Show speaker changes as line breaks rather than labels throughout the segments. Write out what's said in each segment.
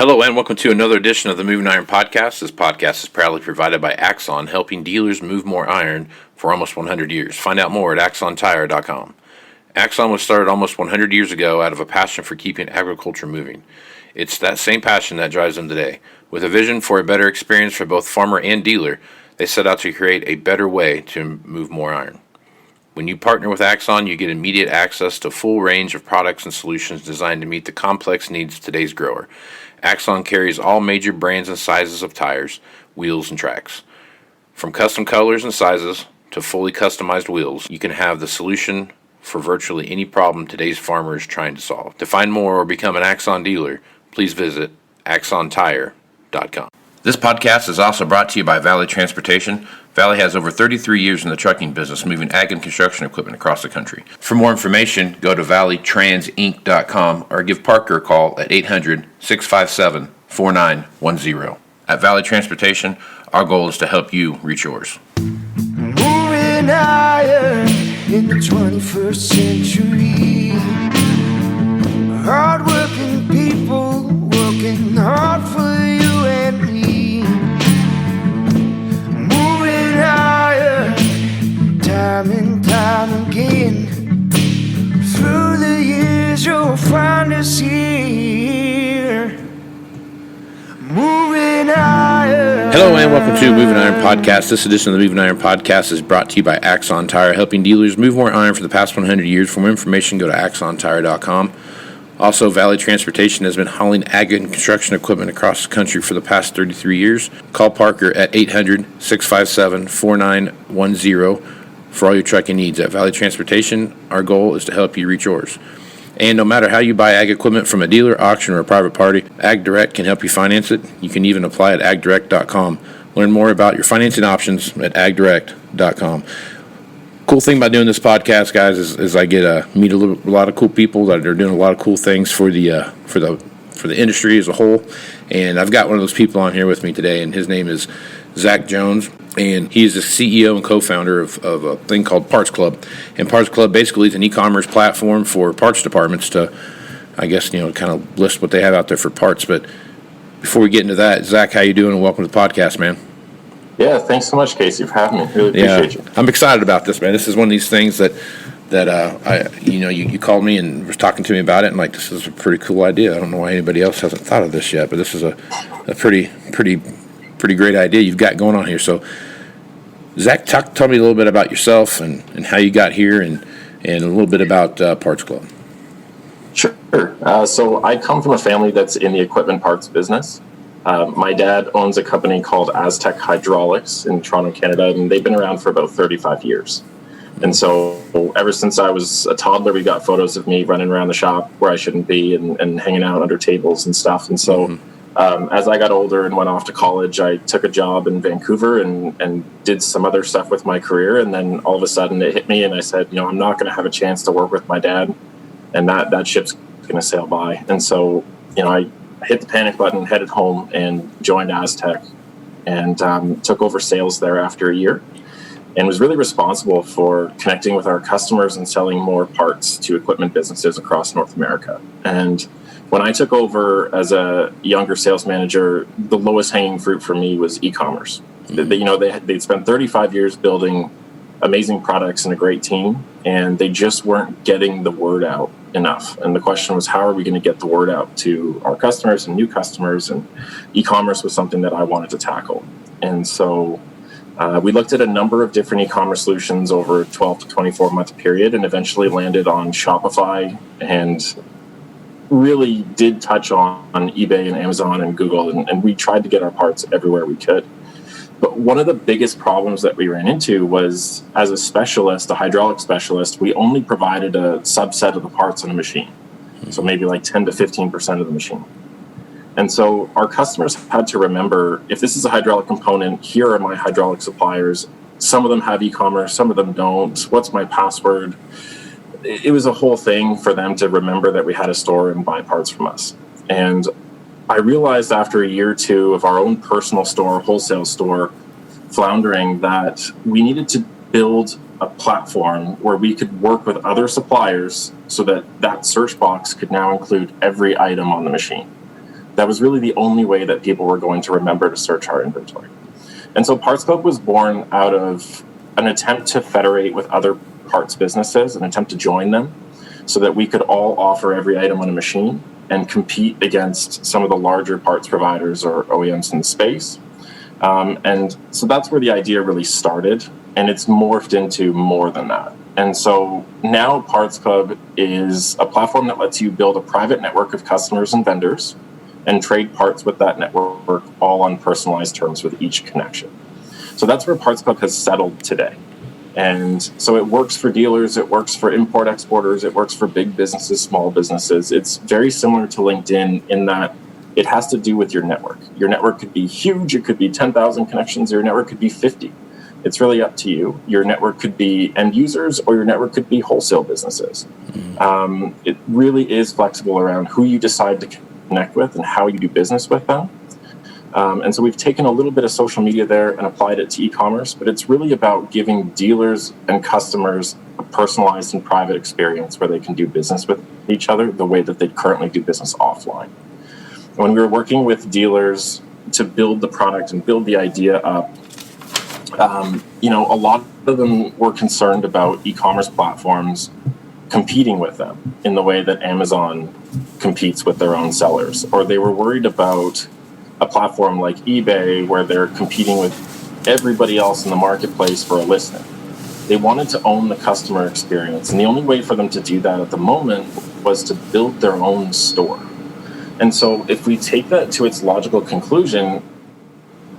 Hello and welcome to another edition of the Moving Iron Podcast. This podcast is proudly provided by Axon, helping dealers move more iron for almost 100 years. Find out more at axontire.com. Axon was started almost 100 years ago out of a passion for keeping agriculture moving. It's that same passion that drives them today. With a vision for a better experience for both farmer and dealer, they set out to create a better way to move more iron. When you partner with Axon, you get immediate access to a full range of products and solutions designed to meet the complex needs of today's grower. Axon carries all major brands and sizes of tires, wheels, and tracks. From custom colors and sizes to fully customized wheels, you can have the solution for virtually any problem today's farmer is trying to solve. To find more or become an Axon dealer, please visit axontire.com. This podcast is also brought to you by Valley Transportation. Valley has over 33 years in the trucking business, moving ag and construction equipment across the country. For more information, go to valleytransinc.com or give Parker a call at 800-657-4910. At Valley Transportation, our goal is to help you reach yours.
Moving higher in the 21st century. Hard-working people working hard for you and me. Moving higher, time and time again. Through the years you'll find us here. Moving higher.
Hello and welcome to Moving Iron Podcast. This edition of the Moving Iron Podcast is brought to you by Axon Tire, helping dealers move more iron for the past 100 years. For more information, go to axontire.com. Also, Valley Transportation has been hauling ag and construction equipment across the country for the past 33 years. Call Parker at 800-657-4910 for all your trucking needs. At Valley Transportation, our goal is to help you reach yours. And no matter how you buy ag equipment from a dealer, auction, or a private party, AgDirect can help you finance it. You can even apply at agdirect.com. Learn more about your financing options at agdirect.com. Cool thing about doing this podcast, guys, is I get to meet a lot of cool people that are doing a lot of cool things for the industry as a whole. And I've got one of those people on here with me today, and his name is Zac Jones, and he's the CEO and co-founder of a thing called Parts Club. And Parts Club basically is an e-commerce platform for parts departments to, I guess, kind of list what they have out there for parts. But before we get into that, Zac, how you doing? And welcome to the podcast, man.
Yeah, thanks so much, Casey, for having me. Really appreciate you.
I'm excited about this, man. This is one of these things that you called me and was talking to me about it, and like, this is a pretty cool idea. I don't know why anybody else hasn't thought of this yet, but this is a pretty great idea you've got going on here. So, Zac, tell me a little bit about yourself and how you got here, and a little bit about Parts Club.
Sure. So I come from a family that's in the equipment parts business. My dad owns a company called Aztec Hydraulics in Toronto, Canada, and they've been around for about 35 years. And so ever since I was a toddler, we got photos of me running around the shop where I shouldn't be and hanging out under tables and stuff. And so as I got older and went off to college, I took a job in Vancouver and did some other stuff with my career. And then all of a sudden it hit me and I said, I'm not going to have a chance to work with my dad, and that ship's going to sail by. And so, I hit the panic button, headed home, and joined Aztec, and took over sales there after a year, and was really responsible for connecting with our customers and selling more parts to equipment businesses across North America. And when I took over as a younger sales manager, the lowest hanging fruit for me was e-commerce. They'd spent 35 years building amazing products and a great team, and they just weren't getting the word out enough. And the question was, how are we going to get the word out to our customers and new customers? And e-commerce was something that I wanted to tackle. And so we looked at a number of different e-commerce solutions over a 12 to 24 month period, and eventually landed on Shopify, and really did touch on eBay and Amazon and Google. And we tried to get our parts everywhere we could. But one of the biggest problems that we ran into was, as a specialist, a hydraulic specialist, we only provided a subset of the parts on a machine. So maybe like 10 to 15% of the machine. And so our customers had to remember, if this is a hydraulic component, here are my hydraulic suppliers. Some of them have e-commerce, some of them don't. What's my password? It was a whole thing for them to remember that we had a store and buy parts from us. And I realized after a year or two of our own personal store, wholesale store, floundering, that we needed to build a platform where we could work with other suppliers so that that search box could now include every item on the machine. That was really the only way that people were going to remember to search our inventory. And so Parts Club was born out of an attempt to federate with other parts businesses, an attempt to join them so that we could all offer every item on a machine and compete against some of the larger parts providers or OEMs in the space. And so that's where the idea really started, and it's morphed into more than that. And so now Parts Club is a platform that lets you build a private network of customers and vendors and trade parts with that network, all on personalized terms with each connection. So that's where Parts Club has settled today. And so it works for dealers, it works for import exporters, it works for big businesses, small businesses. It's very similar to LinkedIn in that it has to do with your network. Your network could be huge, it could be 10,000 connections, or your network could be 50. It's really up to you. Your network could be end users, or your network could be wholesale businesses. It really is flexible around who you decide to connect with and how you do business with them. And so we've taken a little bit of social media there and applied it to e-commerce, but it's really about giving dealers and customers a personalized and private experience where they can do business with each other the way that they currently do business offline. When we were working with dealers to build the product and build the idea up, a lot of them were concerned about e-commerce platforms competing with them in the way that Amazon competes with their own sellers, or they were worried about a platform like eBay where they're competing with everybody else in the marketplace for a listing. They wanted to own the customer experience, and the only way for them to do that at the moment was to build their own store. And so if we take that to its logical conclusion,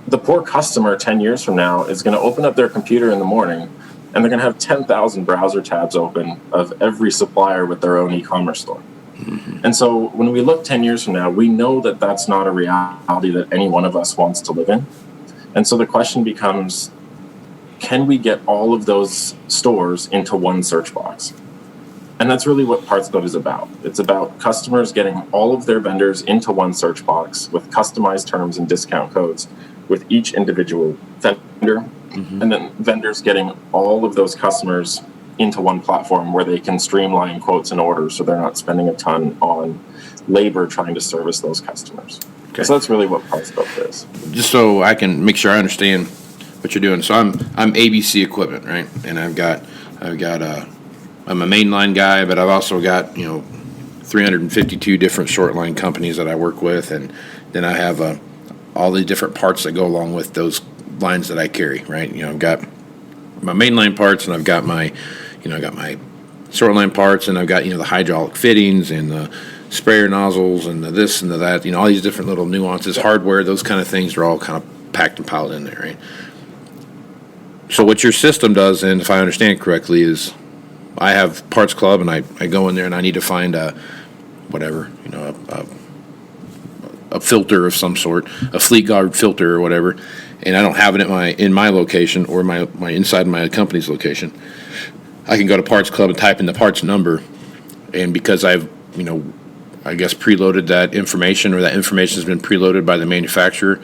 the poor customer 10 years from now is going to open up their computer in the morning and they're going to have 10,000 browser tabs open of every supplier with their own e-commerce store. And so when we look 10 years from now, we know that that's not a reality that any one of us wants to live in. And so the question becomes, can we get all of those stores into one search box? And that's really what Parts Club is about. It's about customers getting all of their vendors into one search box with customized terms and discount codes with each individual vendor, and then vendors getting all of those customers into one platform where they can streamline quotes and orders so they're not spending a ton on labor trying to service those customers. Okay. So that's really what Parts Club is.
Just so I can make sure I understand what you're doing. So I'm ABC Equipment, right? And I'm a mainline guy, but I've also got 352 different short line companies that I work with, and then I have all the different parts that go along with those lines that I carry, right? I've got my mainline parts, and I've got my short line parts, and I've got the hydraulic fittings and the sprayer nozzles and the this and the that, all these different little nuances, hardware, those kind of things are all kind of packed and piled in there, right? So what your system does, and if I understand correctly, is I have Parts Club, and I go in there and I need to find a filter of some sort, a Fleet Guard filter or whatever, and I don't have it in my location or my inside my company's location. I can go to Parts Club and type in the parts number, and because I've I guess preloaded that information, or that information has been preloaded by the manufacturer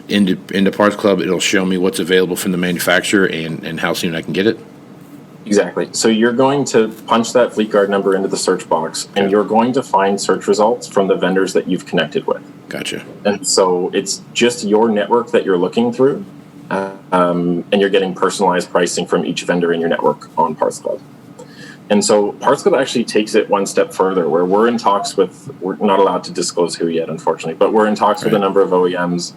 into Parts Club, it'll show me what's available from the manufacturer and how soon I can get it.
Exactly. So you're going to punch that Fleet Guard number into the search box, and you're going to find search results from the vendors that you've connected with.
Gotcha.
And so it's just your network that you're looking through, and you're getting personalized pricing from each vendor in your network on Parts Club. And so Parts Club actually takes it one step further, where we're in talks with, we're not allowed to disclose who yet, unfortunately, but we're in talks with a number of OEMs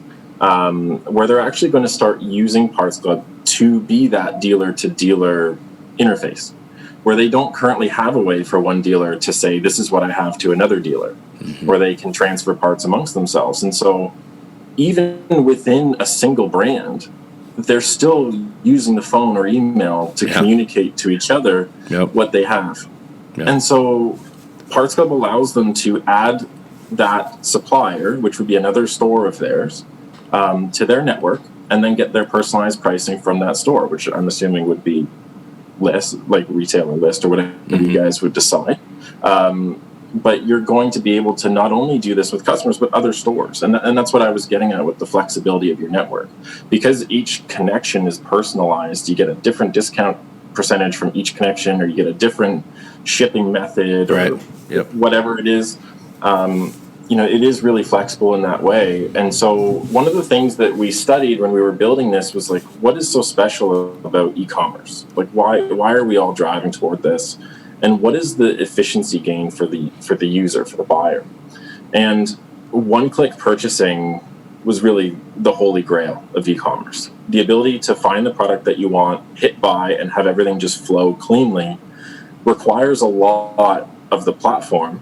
where they're actually going to start using Parts Club to be that dealer-to-dealer interface, where they don't currently have a way for one dealer to say, this is what I have to another dealer, where they can transfer parts amongst themselves. And so even within a single brand, they're still using the phone or email to communicate to each other what they have. And so Parts Club allows them to add that supplier, which would be another store of theirs, to their network, and then get their personalized pricing from that store, which I'm assuming would be list, like retailer list or whatever you guys would decide. But you're going to be able to not only do this with customers, but other stores. And that's what I was getting at with the flexibility of your network. Because each connection is personalized, you get a different discount percentage from each connection, or you get a different shipping method or whatever it is. it is really flexible in that way. And so one of the things that we studied when we were building this was like, what is so special about e-commerce? Like, why are we all driving toward this? And what is the efficiency gain for the user, for the buyer? And one-click purchasing was really the holy grail of e-commerce. The ability to find the product that you want, hit buy, and have everything just flow cleanly requires a lot of the platform,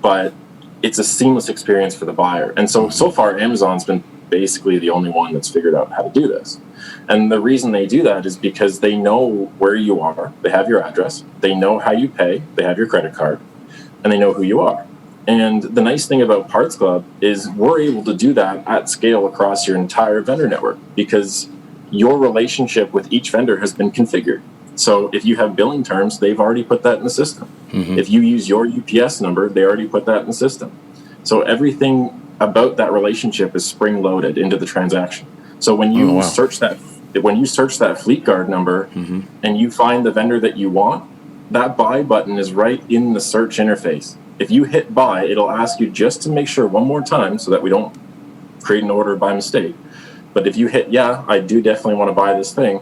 but it's a seamless experience for the buyer. And so far, Amazon's been basically the only one that's figured out how to do this. And the reason they do that is because they know where you are, they have your address, they know how you pay, they have your credit card, and they know who you are. And the nice thing about Parts Club is we're able to do that at scale across your entire vendor network because your relationship with each vendor has been configured. So if you have billing terms, they've already put that in the system. Mm-hmm. If you use your UPS number, they already put that in the system. So everything about that relationship is spring-loaded into the transaction. So when you search that Fleet Guard number mm-hmm. and you find the vendor that you want, that buy button is right in the search interface. If you hit buy, it'll ask you just to make sure one more time so that we don't create an order by mistake. But if you hit, I do definitely want to buy this thing,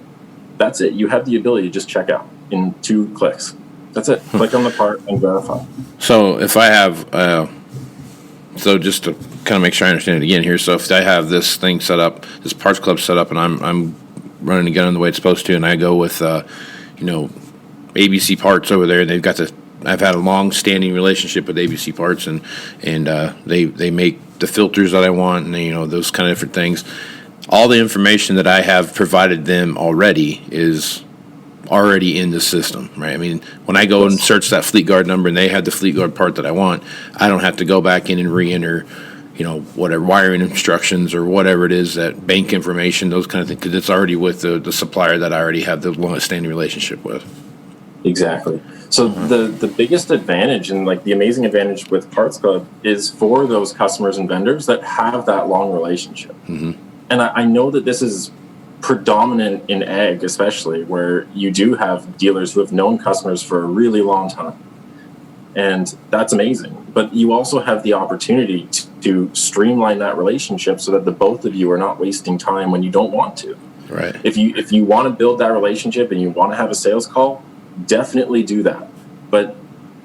that's it. You have the ability to just check out in 2 clicks. That's it. Click on the part and verify.
So if I have, so just to kind of make sure I understand it again here, so if I have this thing set up, this Parts Club set up, and I'm running the gun the way it's supposed to, and I go with, ABC Parts over there, and they've got I've had a long-standing relationship with ABC Parts, and they make the filters that I want, and those kind of different things. All the information that I have provided them already is already in the system, right? I mean, when I go and search that Fleet Guard number and they have the Fleet Guard part that I want, I don't have to go back in and re-enter, whatever wiring instructions or whatever it is, that bank information, those kind of things, because it's already with the supplier that I already have the long-standing relationship with.
Exactly. So the biggest advantage and the amazing advantage with Parts Club is for those customers and vendors that have that long relationship. Mm-hmm. And I know that this is predominant in ag, especially, where you do have dealers who have known customers for a really long time. And that's amazing. But you also have the opportunity to streamline that relationship so that the both of you are not wasting time when you don't want to.
Right.
If you want to build that relationship and you want to have a sales call, definitely do that. But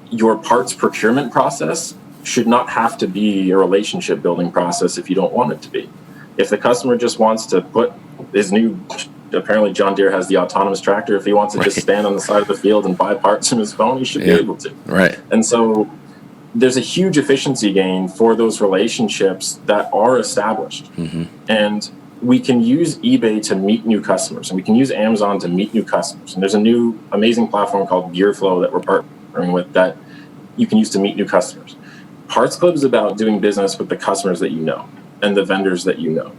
your parts procurement process should not have to be a relationship building process if you don't want it to be. If the customer just wants to put his apparently John Deere has the autonomous tractor. If he wants to just stand on the side of the field and buy parts from his phone, he should be able to.
Right.
And so there's a huge efficiency gain for those relationships that are established. Mm-hmm. And we can use eBay to meet new customers, and we can use Amazon to meet new customers. And there's a new amazing platform called GearFlow that we're partnering with that you can use to meet new customers. Parts Club is about doing business with the customers that you know and the vendors that you know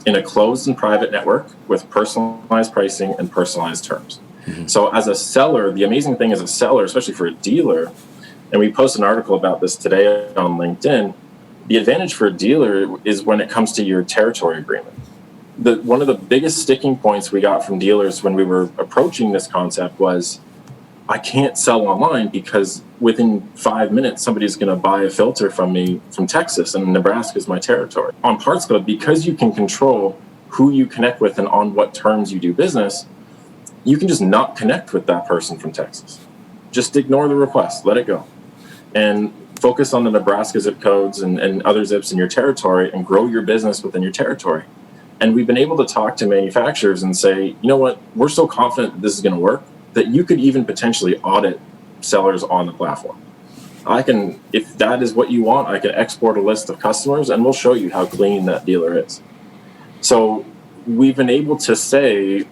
in a closed and private network with personalized pricing and personalized terms. Mm-hmm. So as a seller, the amazing thing as a seller, especially for a dealer, and we posted an article about this today on LinkedIn, the advantage for a dealer is when it comes to your territory agreement. One of the biggest sticking points we got from dealers when we were approaching this concept was, I can't sell online because within 5 minutes, somebody's going to buy a filter from me from Texas, and Nebraska is my territory. On Parts Club, because you can control who you connect with and on what terms you do business, you can just not connect with that person from Texas. Just ignore the request, let it go, and focus on the Nebraska zip codes and other zips in your territory and grow your business within your territory. And we've been able to talk to manufacturers and say, you know what, we're so confident that this is going to work that you could even potentially audit sellers on the platform. If that is what you want, I can export a list of customers and we'll show you how clean that dealer is. So we've been able to say,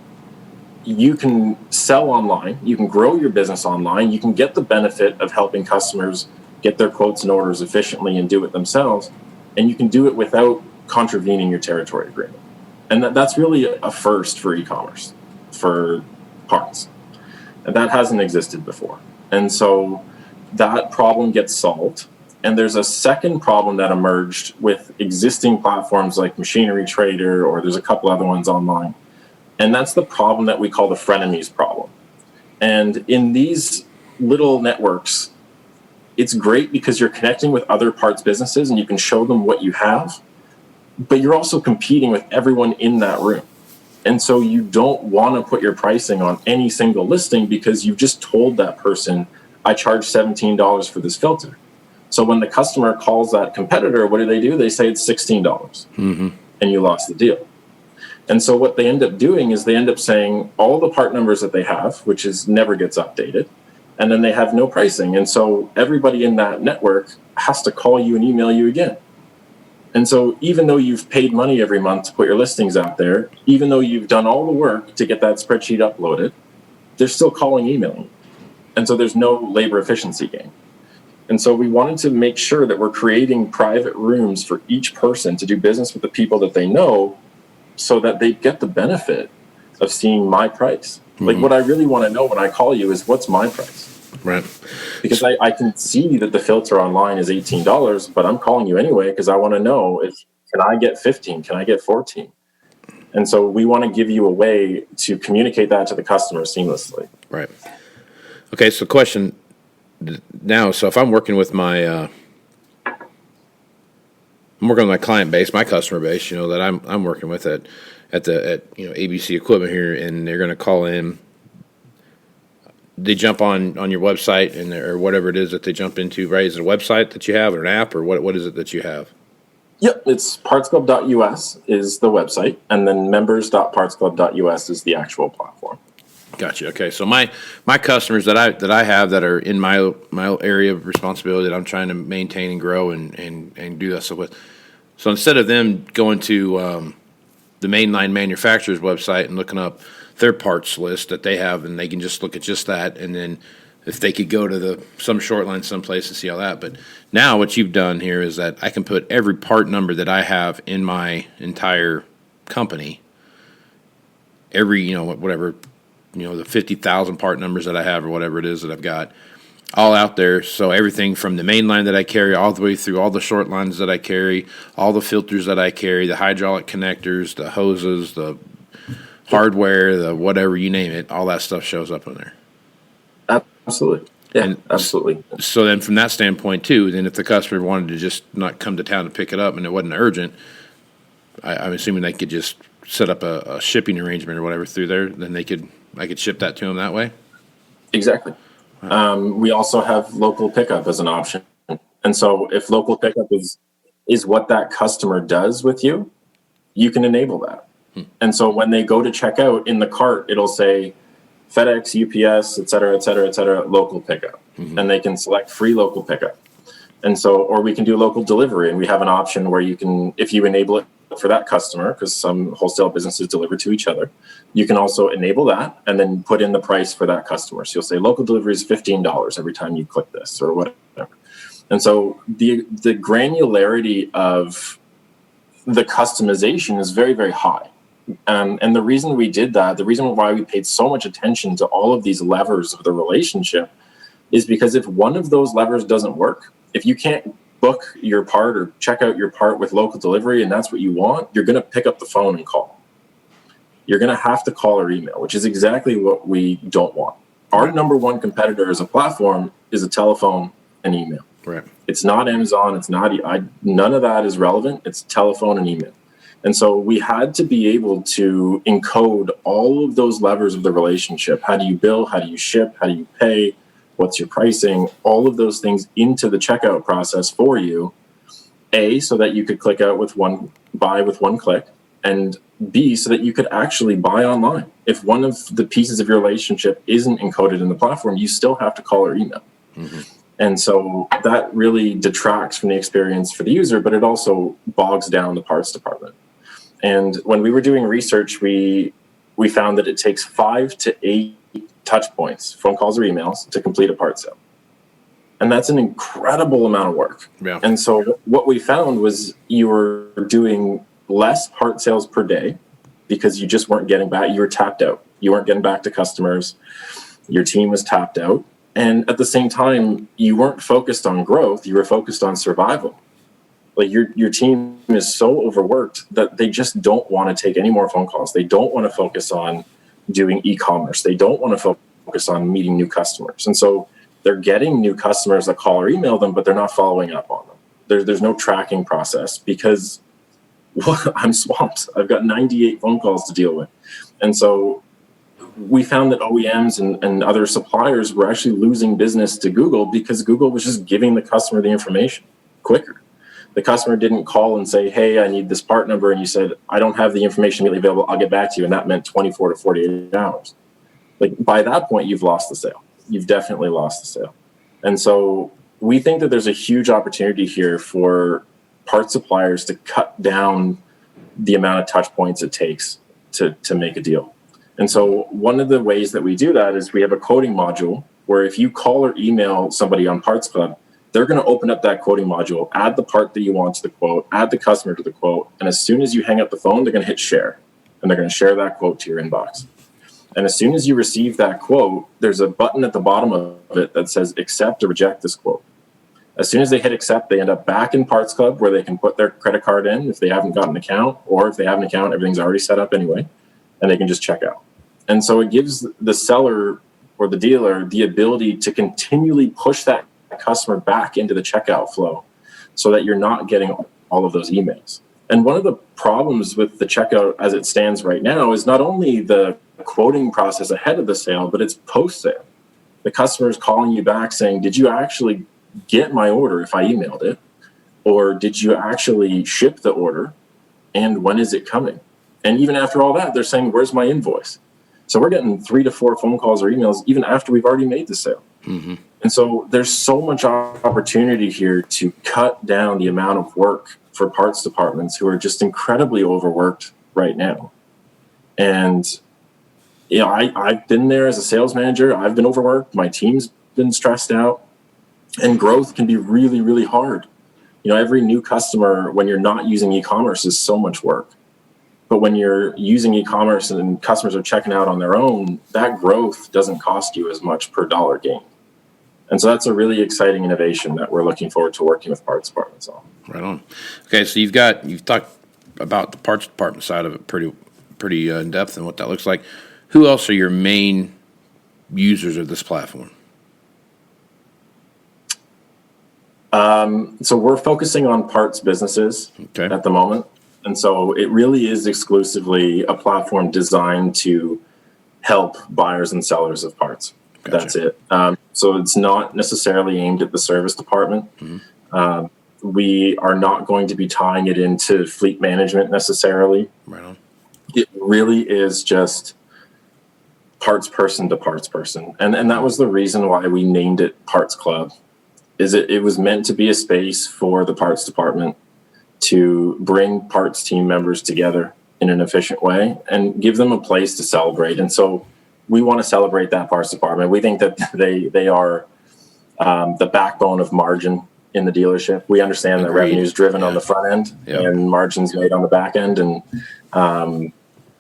you can sell online, you can grow your business online, you can get the benefit of helping customers get their quotes and orders efficiently and do it themselves, and you can do it without contravening your territory agreement. And that's really a first for e-commerce, for parts. And that hasn't existed before. And so that problem gets solved. And there's a second problem that emerged with existing platforms like Machinery Trader, or there's a couple other ones online. And that's the problem that we call the frenemies problem. And in these little networks, it's great because you're connecting with other parts businesses and you can show them what you have, but you're also competing with everyone in that room. And so you don't want to put your pricing on any single listing because you've just told that person, I charge $17 for this filter. So when the customer calls that competitor, what do? They say it's $16, and you lost the deal. And so what they end up doing is they end up saying all the part numbers that they have, which is never gets updated, and then they have no pricing. And so everybody in that network has to call you and email you again. And so even though you've paid money every month to put your listings out there, even though you've done all the work to get that spreadsheet uploaded, they're still calling, emailing. And so there's no labor efficiency gain. And so we wanted to make sure that we're creating private rooms for each person to do business with the people that they know so that they get the benefit of seeing my price. Like what I really want to know when I call you is what's my price?
Right.
Because I can see that the filter online is $18, but I'm calling you anyway because I want to know can I get 15? Can I get 14? And so we want to give you a way to communicate that to the customer seamlessly.
Right. Okay, so question now, so if I'm working with my client base, my customer base, that I'm working with at ABC Equipment here, and they're going to call in. They jump on your website or whatever it is that they jump into, right? Is it a website that you have or an app, or what is it that you have?
Yep, it's partsclub.us is the website, and then members.partsclub.us is the actual platform.
Gotcha. Okay, so my customers that I have that are in my area of responsibility that I'm trying to maintain and grow and do that stuff with. So instead of them going to the mainline manufacturer's website and looking up their parts list that they have, and they can just look at just that, and then if they could go to some short line someplace and see all that. But now what you've done here is that I can put every part number that I have in my entire company, every whatever. The 50,000 part numbers that I have or whatever it is that I've got all out there. So everything from the main line that I carry all the way through all the short lines that I carry, all the filters that I carry, the hydraulic connectors, the hoses, the hardware, the whatever, you name it, all that stuff shows up in there.
Absolutely. Yeah, absolutely.
So then from that standpoint too, then if the customer wanted to just not come to town to pick it up and it wasn't urgent, I'm assuming they could just set up a shipping arrangement or whatever through there, then I could ship that to them that way?
Exactly. Wow. We also have local pickup as an option. And so if local pickup is what that customer does with you, you can enable that. And so when they go to check out in the cart, it'll say FedEx, UPS, et cetera, local pickup. And they can select free local pickup. And so, or we can do local delivery. And we have an option where you can, if you enable it for that customer, because some wholesale businesses deliver to each other, you can also enable that and then put in the price for that customer. So you'll say local delivery is $15 every time you click this or whatever. And so the granularity of the customization is very, very high. And the reason we did that, the reason why we paid so much attention to all of these levers of the relationship is because if one of those levers doesn't work, if you can't book your part or check out your part with local delivery and that's what you want, you're going to pick up the phone and call. You're going to have to call or email, which is exactly what we don't want. Our number one competitor as a platform is a telephone and email.
Right.
It's not Amazon. It's not, none of that is relevant. It's telephone and email. And so we had to be able to encode all of those levers of the relationship. How do you bill? How do you ship? How do you pay? What's your pricing? All of those things into the checkout process for you. A, so that you could buy with one click, and B, so that you could actually buy online. If one of the pieces of your relationship isn't encoded in the platform, you still have to call or email. And so that really detracts from the experience for the user, but it also bogs down the parts department. And when we were doing research, we found that it takes 5 to 8 touch points, phone calls or emails, to complete a part sale. And that's an incredible amount of work.
Yeah.
And so what we found was you were doing less part sales per day because you just weren't getting back. You were tapped out. You weren't getting back to customers. Your team was tapped out. And at the same time, you weren't focused on growth. You were focused on survival. Like your team is so overworked that they just don't want to take any more phone calls. They don't want to focus on doing e-commerce. They don't want to focus on meeting new customers. And so they're getting new customers that call or email them, but they're not following up on them. There's no tracking process because I'm swamped. I've got 98 phone calls to deal with. And so we found that OEMs and other suppliers were actually losing business to Google because Google was just giving the customer the information quicker. The customer didn't call and say, hey, I need this part number. And you said, I don't have the information immediately available. I'll get back to you. And that meant 24 to 48 hours. Like by that point, you've lost the sale. You've definitely lost the sale. And so we think that there's a huge opportunity here for part suppliers to cut down the amount of touch points it takes to make a deal. And so one of the ways that we do that is we have a quoting module where if you call or email somebody on Parts Club, they're going to open up that quoting module, add the part that you want to the quote, add the customer to the quote. And as soon as you hang up the phone, they're going to hit share and they're going to share that quote to your inbox. And as soon as you receive that quote, there's a button at the bottom of it that says accept or reject this quote. As soon as they hit accept, they end up back in Parts Club where they can put their credit card in if they haven't got an account, or if they have an account, everything's already set up anyway, and they can just check out. And so it gives the seller or the dealer the ability to continually push that customer back into the checkout flow so that you're not getting all of those emails. And one of the problems with the checkout as it stands right now is not only the quoting process ahead of the sale, but it's post-sale. The customer is calling you back saying, did you actually get my order if I emailed it? Or did you actually ship the order? And when is it coming? And even after all that, they're saying, where's my invoice? So we're getting 3 to 4 phone calls or emails even after we've already made the sale. Mm-hmm. And so there's so much opportunity here to cut down the amount of work for parts departments who are just incredibly overworked right now. And you know, I've been there as a sales manager. I've been overworked. My team's been stressed out. And growth can be really, really hard. You know, every new customer, when you're not using e-commerce, is so much work. But when you're using e-commerce and customers are checking out on their own, that growth doesn't cost you as much per dollar gain. And so that's a really exciting innovation that we're looking forward to working with parts departments on.
Right on. Okay, so you've talked about the parts department side of it pretty in depth and what that looks like. Who else are your main users of this platform?
So we're focusing on parts businesses at the moment. And so it really is exclusively a platform designed to help buyers and sellers of parts. Gotcha. That's it. So it's not necessarily aimed at the service department. Mm-hmm. We are not going to be tying it into fleet management necessarily. Right on. It really is just parts person to parts person. And that was the reason why we named it Parts Club. Is it was meant to be a space for the parts department to bring parts team members together in an efficient way and give them a place to celebrate. And so we want to celebrate that parts department. We think that they are the backbone of margin in the dealership. We understand that revenue is driven on the front end and margins made on the back end. And,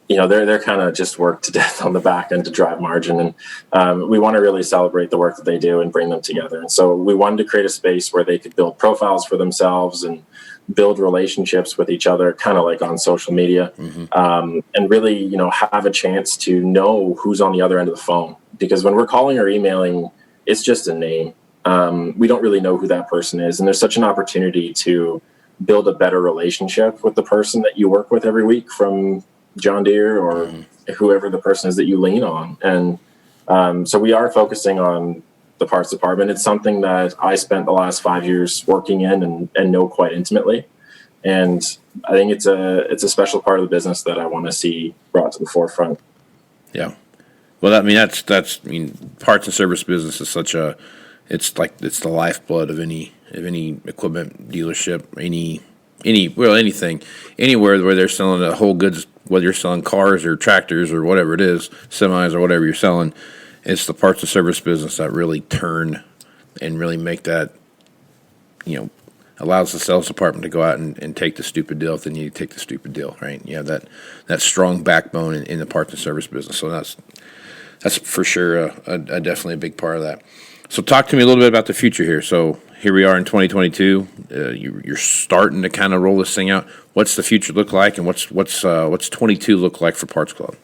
you know, they're kind of just worked to death on the back end to drive margin. And we want to really celebrate the work that they do and bring them together. And so we wanted to create a space where they could build profiles for themselves and build relationships with each other, kind of like on social media, and really, you know, have a chance to know who's on the other end of the phone. Because when we're calling or emailing, it's just a name. We don't really know who that person is. And there's such an opportunity to build a better relationship with the person that you work with every week, from John Deere or whoever the person is that you lean on. And so we are focusing on the parts department. It's something that I spent the last 5 years working in and know quite intimately. And I think it's a special part of the business that I want to see brought to the forefront. Yeah.
Well, I mean, that's parts and service business is it's the lifeblood of any equipment dealership, anything, anywhere where they're selling a whole goods, whether you're selling cars or tractors or whatever it is, semis or whatever you're selling, it's the parts and service business that really turn and really make that, you know, allows the sales department to go out and take the stupid deal if they need to take the stupid deal, right? You have that strong backbone in the parts and service business. So that's for sure definitely a big part of that. So talk to me a little bit about the future here. So here we are in 2022. You're starting to kind of roll this thing out. What's the future look like, and what's 22 look like for Parts Club?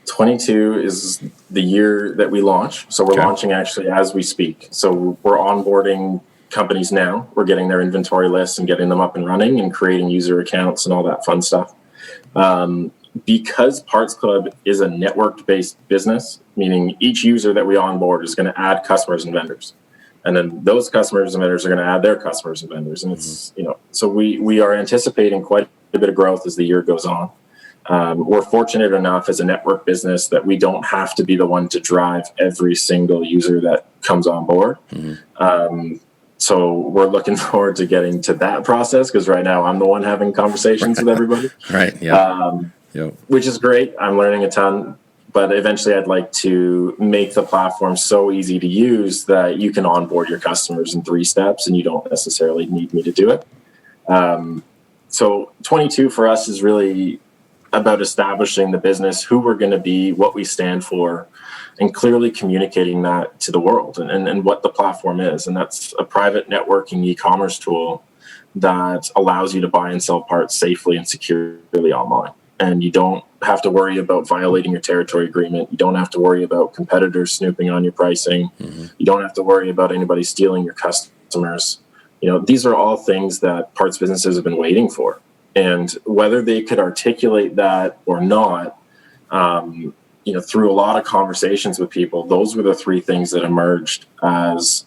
22 is the year that we launch. So we're launching actually as we speak. So we're onboarding companies now. We're getting their inventory lists and getting them up and running and creating user accounts and all that fun stuff. Because Parts Club is a network-based business, meaning each user that we onboard is going to add customers and vendors. And then those customers and vendors are going to add their customers and vendors. And it's, so we are anticipating quite a bit of growth as the year goes on. We're fortunate enough as a network business that we don't have to be the one to drive every single user that comes on board. So we're looking forward to getting to that process, because right now I'm the one having conversations with everybody.
Right. Yeah.
Which is great. I'm learning a ton. But eventually I'd like to make the platform so easy to use that you can onboard your customers in 3 steps and you don't necessarily need me to do it. So 22 for us is really about establishing the business, who we're going to be, what we stand for, and clearly communicating that to the world and what the platform is. And that's a private networking e-commerce tool that allows you to buy and sell parts safely and securely online. And you don't have to worry about violating your territory agreement. You don't have to worry about competitors snooping on your pricing. You don't have to worry about anybody stealing your customers. These are all things that parts businesses have been waiting for. And whether they could articulate that or not, through a lot of conversations with people, those were the 3 things that emerged as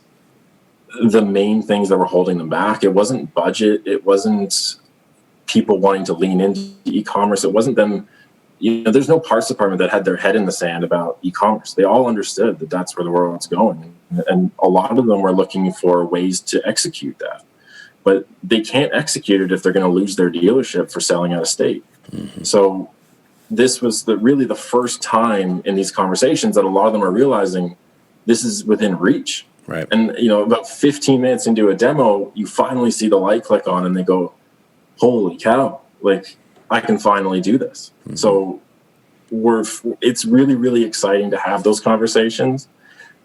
the main things that were holding them back. It wasn't budget. It wasn't people wanting to lean into e-commerce. It wasn't them. There's no parts department that had their head in the sand about e-commerce. They all understood that that's where the world's going. And a lot of them were looking for ways to execute that. But they can't execute it if they're going to lose their dealership for selling out of state. So this was really the first time in these conversations that a lot of them are realizing this is within reach.
Right.
And, about 15 minutes into a demo, you finally see the light click on and they go, holy cow, I can finally do this. So it's really, really exciting to have those conversations.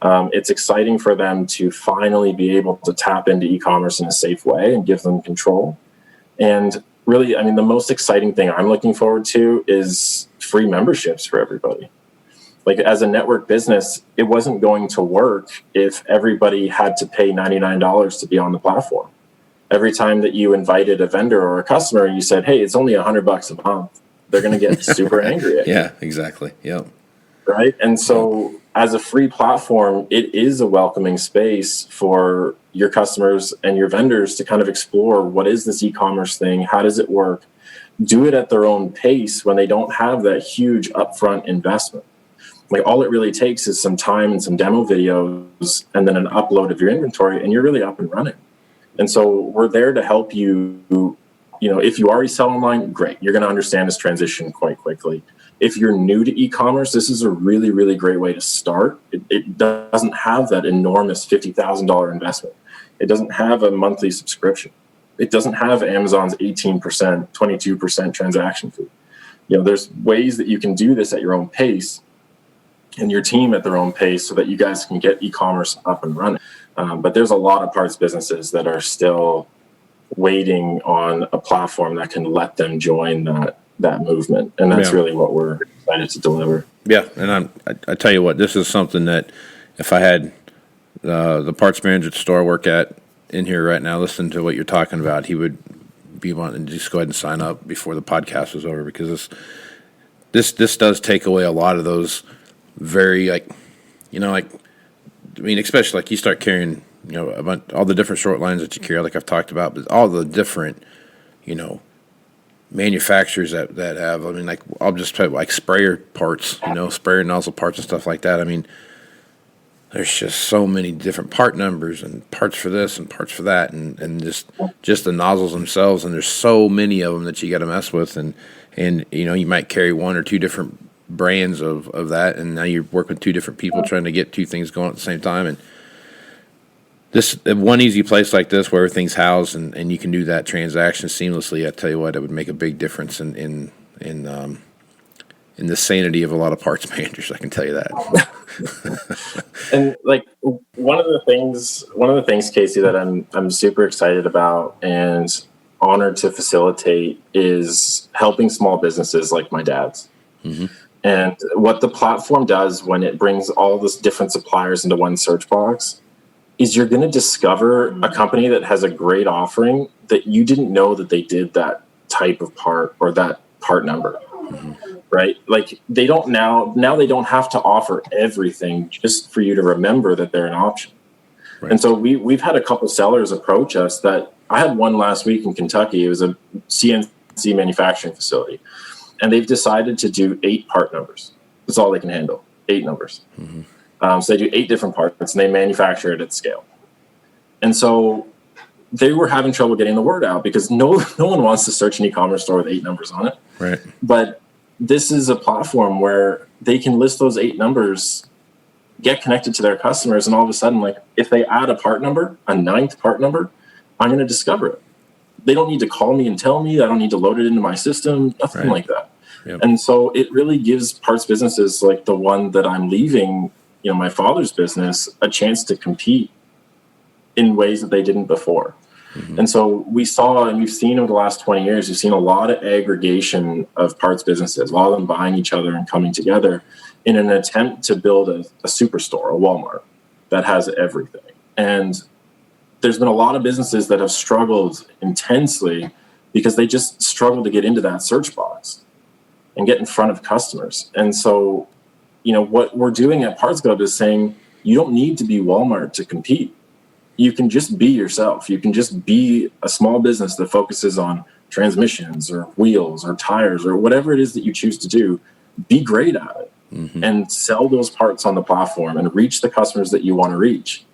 It's exciting for them to finally be able to tap into e-commerce in a safe way and give them control. And really, the most exciting thing I'm looking forward to is free memberships for everybody. As a network business, it wasn't going to work if everybody had to pay $99 to be on the platform. Every time that you invited a vendor or a customer, you said, hey, it's only $100 a month. They're going to get super angry at you.
Yeah, exactly. Yep.
Right. And so as a free platform, it is a welcoming space for your customers and your vendors to kind of explore, what is this e-commerce thing? How does it work? Do it at their own pace when they don't have that huge upfront investment. All it really takes is some time and some demo videos and then an upload of your inventory, and you're really up and running. And so we're there to help you. If you already sell online, great. You're going to understand this transition quite quickly. If you're new to e-commerce, this is a really, really great way to start. It doesn't have that enormous $50,000 investment. It doesn't have a monthly subscription. It doesn't have Amazon's 18%, 22% transaction fee. There's ways that you can do this at your own pace and your team at their own pace so that you guys can get e-commerce up and running. But there's a lot of parts businesses that are still waiting on a platform that can let them join that movement. And that's really what we're excited to deliver.
Yeah. And I tell you what, this is something that if I had the parts manager at the store I work at in here right now, listen to what you're talking about, he would be wanting to just go ahead and sign up before the podcast was over, because this does take away a lot of those very especially you start carrying, about all the different short lines that you carry, like I've talked about, but all the different, manufacturers that have, I'll just try sprayer parts, sprayer nozzle parts and stuff like that. There's just so many different part numbers and parts for this and parts for that, and just the nozzles themselves. And there's so many of them that you got to mess with. And you might carry 1 or 2 different brands of that, and now you're working with 2 different people trying to get 2 things going at the same time. And this one easy place like this where everything's housed and you can do that transaction seamlessly, I tell you what, it would make a big difference in the sanity of a lot of parts managers. I can tell you that.
And one of the things, Casey, that I'm super excited about and honored to facilitate is helping small businesses like my dad's. And what the platform does when it brings all this different suppliers into one search box is you're going to discover a company that has a great offering that you didn't know that they did that type of part or that part number. Right? Like they don't now they don't have to offer everything just for you to remember that they're an option. Right. And so we've had a couple sellers approach us that I had one last week in Kentucky. It was a CNC manufacturing facility. And they've decided to do 8 part numbers. That's all they can handle, 8 numbers. So they do 8 different parts, and they manufacture it at scale. And so they were having trouble getting the word out because no one wants to search an e-commerce store with 8 numbers on it.
Right.
But this is a platform where they can list those 8 numbers, get connected to their customers, and all of a sudden, like if they add a part number, a 9th part number, I'm going to discover it. They don't need to call me and tell me. I don't need to load it into my system, nothing like that. Yep. And so it really gives parts businesses like the one that I'm leaving, my father's business, a chance to compete in ways that they didn't before. And so we saw, and we've seen over the last 20 years, we've seen a lot of aggregation of parts businesses, a lot of them buying each other and coming together in an attempt to build a superstore, a Walmart that has everything. And there's been a lot of businesses that have struggled intensely because they just struggle to get into that search box and get in front of customers. And so, what we're doing at Parts Club is saying, you don't need to be Walmart to compete. You can just be yourself. You can just be a small business that focuses on transmissions or wheels or tires or whatever it is that you choose to do. Be great at it and sell those parts on the platform and reach the customers that you want to reach.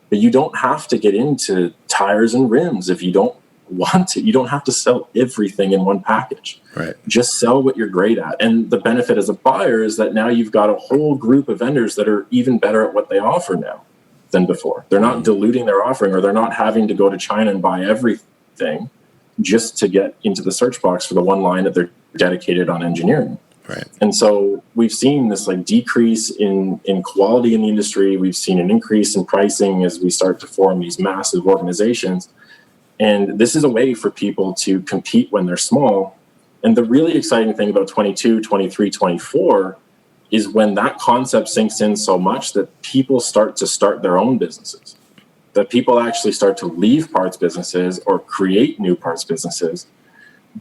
But you don't have to get into tires and rims if you don't want to. You don't have to sell everything in one package. Right. Just sell what you're great at. And the benefit as a buyer is that now you've got a whole group of vendors that are even better at what they offer now than before. They're not diluting their offering, or they're not having to go to China and buy everything just to get into the search box for the one line that they're dedicated on engineering. Right. And so we've seen this like decrease in quality in the industry. We've seen an increase in pricing as we start to form these massive organizations. And this is a way for people to compete when they're small. And the really exciting thing about 22, 23, 24 is when that concept sinks in so much that people start their own businesses, that people actually start to leave parts businesses or create new parts businesses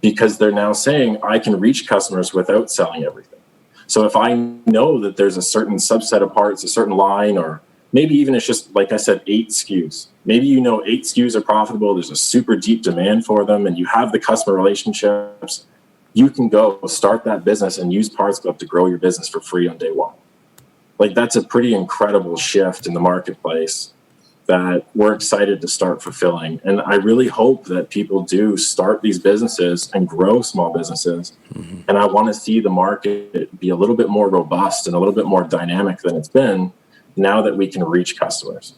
because they're now saying, I can reach customers without selling everything. So if I know that there's a certain subset of parts, a certain line, or maybe even it's just, like I said, 8 SKUs. Maybe 8 SKUs are profitable, there's a super deep demand for them, and you have the customer relationships, you can go start that business and use Parts Club to grow your business for free on day one. Like, that's a pretty incredible shift in the marketplace that we're excited to start fulfilling. And I really hope that people do start these businesses and grow small businesses. And I want to see the market be a little bit more robust and a little bit more dynamic than it's been now that we can reach customers.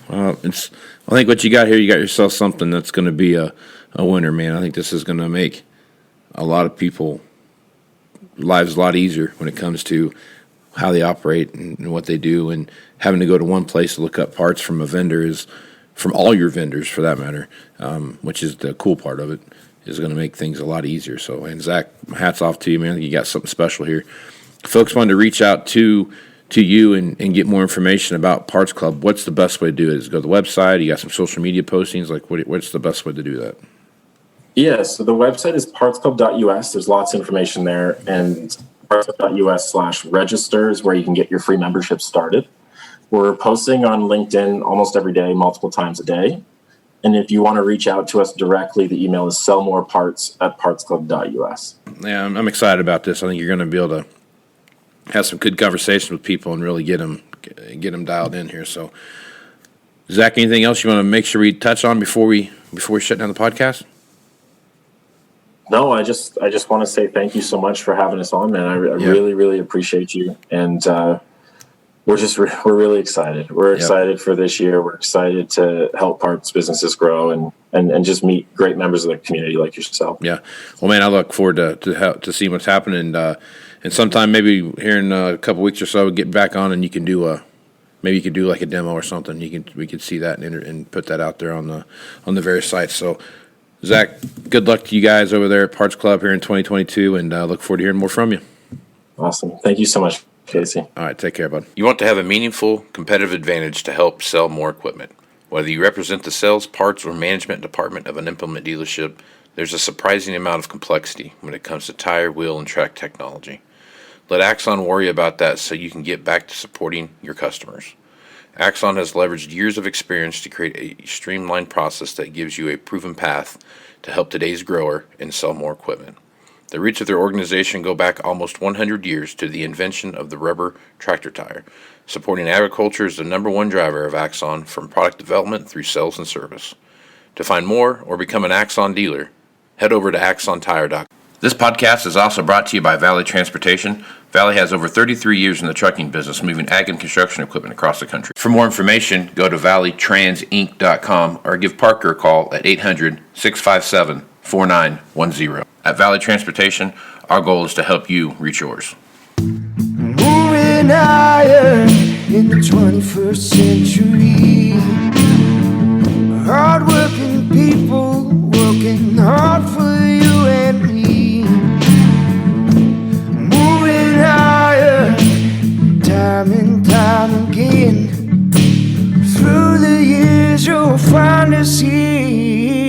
I think what you got here, you got yourself something that's going to be a winner, man. I think this is going to make a lot of people lives a lot easier when it comes to how they operate and what they do, and having to go to one place to look up parts from a vendor from all your vendors for that matter, which is the cool part of it, is going to make things a lot easier. So, and Zach, hats off to you, man. I think you got something special here. If folks wanted to reach out to you and get more information about Parts Club, what's the best way to do it? Is go to the website? You got some social media postings? Like, what's the best way to do that?
Yeah, so the website is partsclub.us. There's lots of information there, and partsclub.us/register is where you can get your free membership started. We're posting on LinkedIn almost every day, multiple times a day. And if you want to reach out to us directly, the email is sellmoreparts@partsclub.us.
Yeah, I'm excited about this. I think you're going to be able to have some good conversations with people and really get them dialed in here. So, Zach, anything else you want to make sure we touch on before we shut down the podcast?
No, I just want to say thank you so much for having us on, man. I really, really appreciate you. And we're really excited. We're excited for this year. We're excited to help parts businesses grow and just meet great members of the community like yourself. Yeah.
Well, man, I look forward to see what's happening. And sometime maybe here in a couple weeks or so, get back on and you can do like a demo or something. We can see that and put that out there on the various sites. So, Zach, good luck to you guys over there at Parts Club here in 2022, and look forward to hearing more from you.
Awesome. Thank you so much, Casey.
All right, take care, bud. You want to have a meaningful competitive advantage to help sell more equipment. Whether you represent the sales, parts, or management department of an implement dealership, there's a surprising amount of complexity when it comes to tire, wheel, and track technology. Let Axon worry about that so you can get back to supporting your customers. Axon has leveraged years of experience to create a streamlined process that gives you a proven path to help today's grower and sell more equipment. The roots of their organization go back almost 100 years to the invention of the rubber tractor tire. Supporting agriculture is the number one driver of Axon, from product development through sales and service. To find more or become an Axon dealer, head over to axontire.com. This podcast is also brought to you by Valley Transportation. Valley has over 33 years in the trucking business, moving ag and construction equipment across the country. For more information, go to valleytransinc.com or give Parker a call at 800-657-4910. At Valley Transportation, our goal is to help you reach yours.
Moving higher in the 21st century. Hard-working people working hard for you and me. Moving higher, time and time again. Through the years you'll find us here.